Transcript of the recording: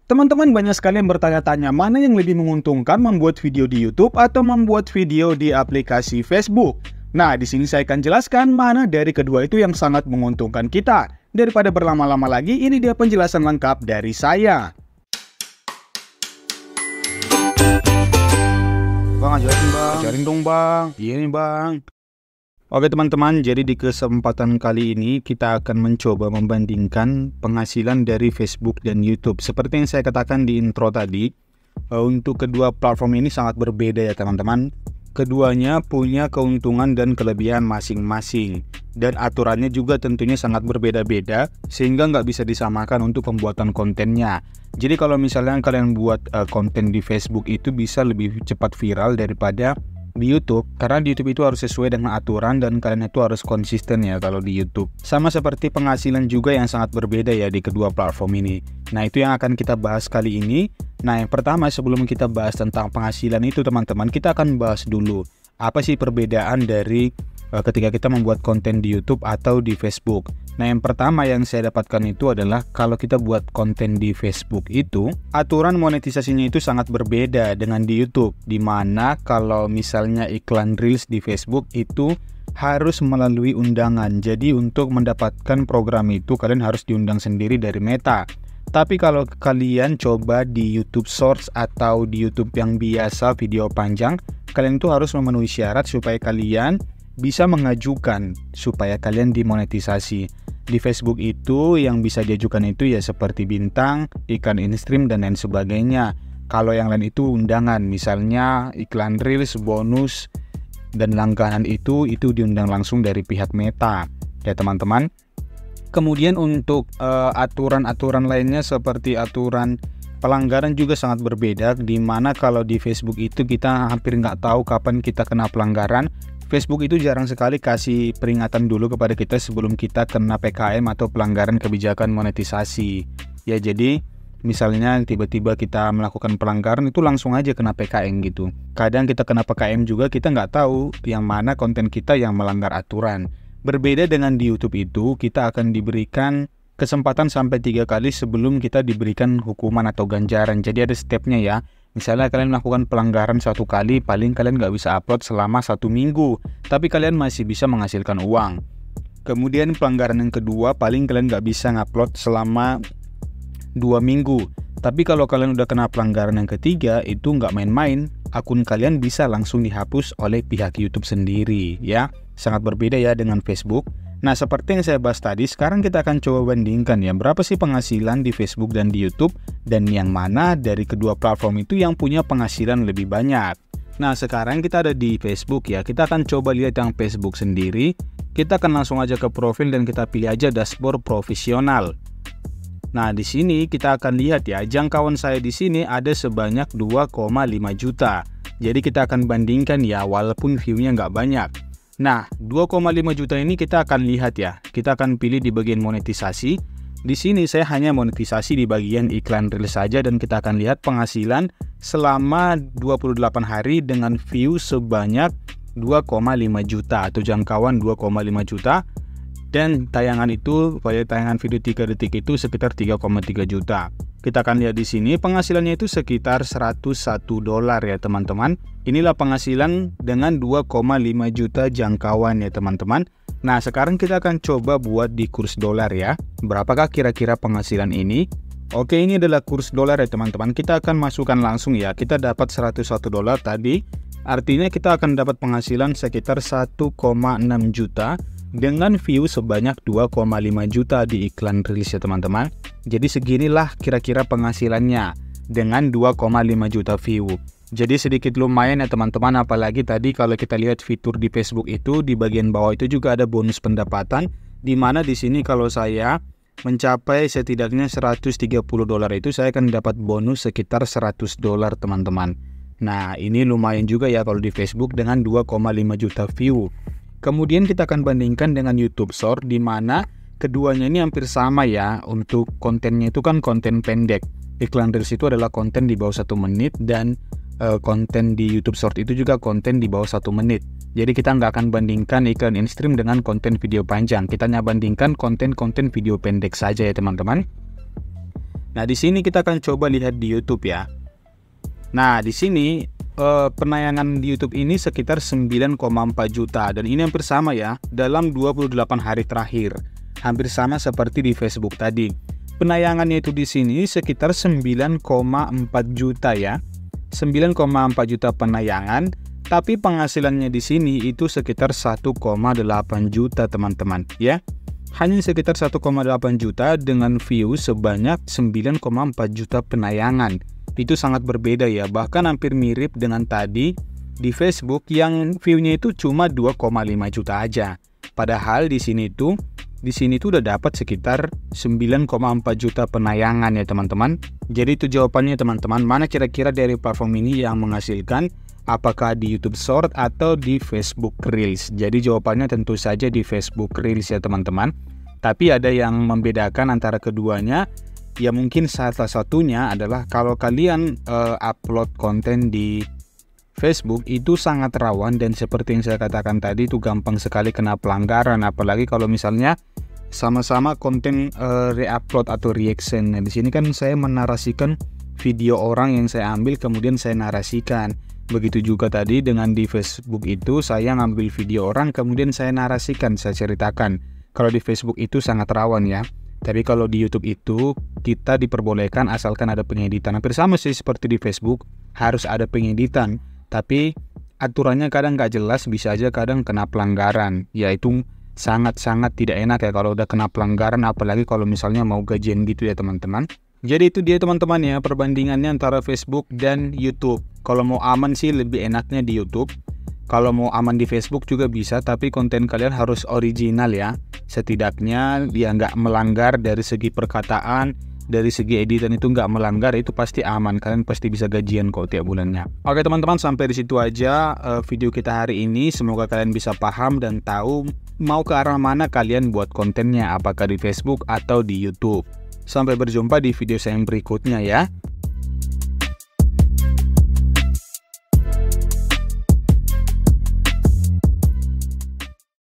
Teman-teman banyak sekali yang bertanya-tanya mana yang lebih menguntungkan membuat video di YouTube atau membuat video di aplikasi Facebook. Nah, di sini saya akan jelaskan mana dari kedua itu yang sangat menguntungkan kita. Daripada berlama-lama lagi, ini dia penjelasan lengkap dari saya. Bang, ajarin bang. Ajarin dong bang. Iya nih bang. Oke teman-teman, jadi di kesempatan kali ini kita akan mencoba membandingkan penghasilan dari Facebook dan YouTube. Seperti yang saya katakan di intro tadi, untuk kedua platform ini sangat berbeda ya teman-teman. Keduanya punya keuntungan dan kelebihan masing-masing. Dan aturannya juga tentunya sangat berbeda-beda, sehingga nggak bisa disamakan untuk pembuatan kontennya. Jadi kalau misalnya kalian buat konten di Facebook itu bisa lebih cepat viral daripada di YouTube, karena di YouTube itu harus sesuai dengan aturan dan kalian itu harus konsisten ya kalau di YouTube. Sama seperti penghasilan juga yang sangat berbeda ya di kedua platform ini. Nah, itu yang akan kita bahas kali ini. Nah, yang pertama sebelum kita bahas tentang penghasilan itu teman-teman, kita akan bahas dulu apa sih perbedaan dari ketika kita membuat konten di YouTube atau di Facebook. Nah, yang pertama yang saya dapatkan itu adalah kalau kita buat konten di Facebook itu, aturan monetisasinya itu sangat berbeda dengan di YouTube. Dimana kalau misalnya iklan Reels di Facebook itu harus melalui undangan. Jadi untuk mendapatkan program itu kalian harus diundang sendiri dari Meta. Tapi kalau kalian coba di YouTube Shorts atau di YouTube yang biasa video panjang, kalian itu harus memenuhi syarat supaya kalian bisa mengajukan supaya kalian dimonetisasi. Di Facebook itu yang bisa diajukan itu ya seperti bintang, iklan in-stream dan lain sebagainya. Kalau yang lain itu undangan, misalnya iklan Reels, bonus dan langganan itu diundang langsung dari pihak Meta ya teman-teman. Kemudian untuk aturan-aturan lainnya seperti aturan pelanggaran juga sangat berbeda, dimana kalau di Facebook itu kita hampir nggak tahu kapan kita kena pelanggaran. Facebook itu jarang sekali kasih peringatan dulu kepada kita sebelum kita kena PKM atau pelanggaran kebijakan monetisasi. Ya, jadi misalnya tiba-tiba kita melakukan pelanggaran itu langsung aja kena PKM gitu. Kadang kita kena PKM juga kita nggak tahu yang mana konten kita yang melanggar aturan. Berbeda dengan di YouTube itu, kita akan diberikan kesempatan sampai 3 kali sebelum kita diberikan hukuman atau ganjaran. Jadi ada stepnya ya. Misalnya kalian melakukan pelanggaran 1 kali, paling kalian nggak bisa upload selama 1 minggu. Tapi kalian masih bisa menghasilkan uang. Kemudian pelanggaran yang kedua, paling kalian nggak bisa ngupload selama 2 minggu. Tapi kalau kalian udah kena pelanggaran yang ketiga, itu nggak main-main. Akun kalian bisa langsung dihapus oleh pihak YouTube sendiri ya. Sangat berbeda ya dengan Facebook. Nah, seperti yang saya bahas tadi, sekarang kita akan coba bandingkan ya, berapa sih penghasilan di Facebook dan di YouTube, dan yang mana dari kedua platform itu yang punya penghasilan lebih banyak. Nah, sekarang kita ada di Facebook ya, kita akan coba lihat yang Facebook sendiri. Kita akan langsung aja ke profil dan kita pilih aja dashboard profesional. Nah, di sini kita akan lihat ya, jangkauan saya di sini ada sebanyak 2,5 juta. Jadi kita akan bandingkan ya, walaupun view-nya nggak banyak. Nah, 2,5 juta ini kita akan lihat ya. Kita akan pilih di bagian monetisasi. Di sini saya hanya monetisasi di bagian iklan Reels saja dan kita akan lihat penghasilan selama 28 hari dengan view sebanyak 2,5 juta atau jangkauan 2,5 juta. Dan tayangan itu, pada tayangan video 3 detik itu sekitar 3,3 juta. Kita akan lihat di sini penghasilannya itu sekitar $101 ya teman-teman. Inilah penghasilan dengan 2,5 juta jangkauan ya teman-teman. Nah, sekarang kita akan coba buat di kurs dolar ya. Berapakah kira-kira penghasilan ini? Oke, ini adalah kurs dolar ya teman-teman. Kita akan masukkan langsung ya. Kita dapat $101 tadi. Artinya kita akan dapat penghasilan sekitar 1,6 juta. Dengan view sebanyak 2,5 juta di iklan Reels ya teman-teman. Jadi seginilah kira-kira penghasilannya dengan 2,5 juta view. Jadi sedikit lumayan ya teman-teman, apalagi tadi kalau kita lihat fitur di Facebook itu di bagian bawah itu juga ada bonus pendapatan, di mana di sini kalau saya mencapai setidaknya $130 itu saya akan dapat bonus sekitar $100 teman-teman. Nah, ini lumayan juga ya kalau di Facebook dengan 2,5 juta view. Kemudian kita akan bandingkan dengan YouTube Short, di mana keduanya ini hampir sama ya. Untuk kontennya itu kan konten pendek. Iklan Reels itu adalah konten di bawah 1 menit dan konten di YouTube Short itu juga konten di bawah 1 menit. Jadi kita nggak akan bandingkan iklan in-stream dengan konten video panjang. Kita hanya bandingkan konten-konten video pendek saja ya teman-teman. Nah, di sini kita akan coba lihat di YouTube ya. Nah, di sini penayangan di YouTube ini sekitar 9,4 juta dan ini hampir sama ya dalam 28 hari terakhir. Hampir sama seperti di Facebook tadi. Penayangannya itu di sini sekitar 9,4 juta ya. 9,4 juta penayangan, tapi penghasilannya di sini itu sekitar 1,8 juta teman-teman ya. Hanya sekitar 1,8 juta dengan view sebanyak 9,4 juta penayangan. Itu sangat berbeda ya, bahkan hampir mirip dengan tadi di Facebook yang view-nya itu cuma 2,5 juta aja. Padahal di sini tuh udah dapat sekitar 9,4 juta penayangan ya teman-teman. Jadi itu jawabannya teman-teman, mana kira-kira dari platform ini yang menghasilkan? Apakah di YouTube Short atau di Facebook Reels? Jadi jawabannya tentu saja di Facebook Reels ya teman-teman. Tapi ada yang membedakan antara keduanya. Ya mungkin salah satunya adalah kalau kalian upload konten di Facebook itu sangat rawan dan seperti yang saya katakan tadi itu gampang sekali kena pelanggaran. Apalagi kalau misalnya sama-sama konten re-upload atau reaction. Nah, di sini kan saya menarasikan video orang yang saya ambil kemudian saya narasikan. Begitu juga tadi dengan di Facebook itu saya ngambil video orang kemudian saya narasikan, saya ceritakan. Kalau di Facebook itu sangat rawan ya. Tapi kalau di YouTube itu kita diperbolehkan asalkan ada pengeditan. Hampir sama sih seperti di Facebook, harus ada pengeditan. Tapi aturannya kadang nggak jelas, bisa aja kadang kena pelanggaran. Yaitu sangat-sangat tidak enak ya kalau udah kena pelanggaran, apalagi kalau misalnya mau gajian gitu ya teman-teman. Jadi itu dia teman-teman ya perbandingannya antara Facebook dan YouTube. Kalau mau aman sih lebih enaknya di YouTube. Kalau mau aman di Facebook juga bisa, tapi konten kalian harus original ya. Setidaknya dia nggak melanggar dari segi perkataan, dari segi editan itu nggak melanggar, itu pasti aman. Kalian pasti bisa gajian kok tiap bulannya. Oke teman-teman, sampai di situ aja video kita hari ini. Semoga kalian bisa paham dan tahu mau ke arah mana kalian buat kontennya, apakah di Facebook atau di YouTube. Sampai berjumpa di video saya yang berikutnya ya.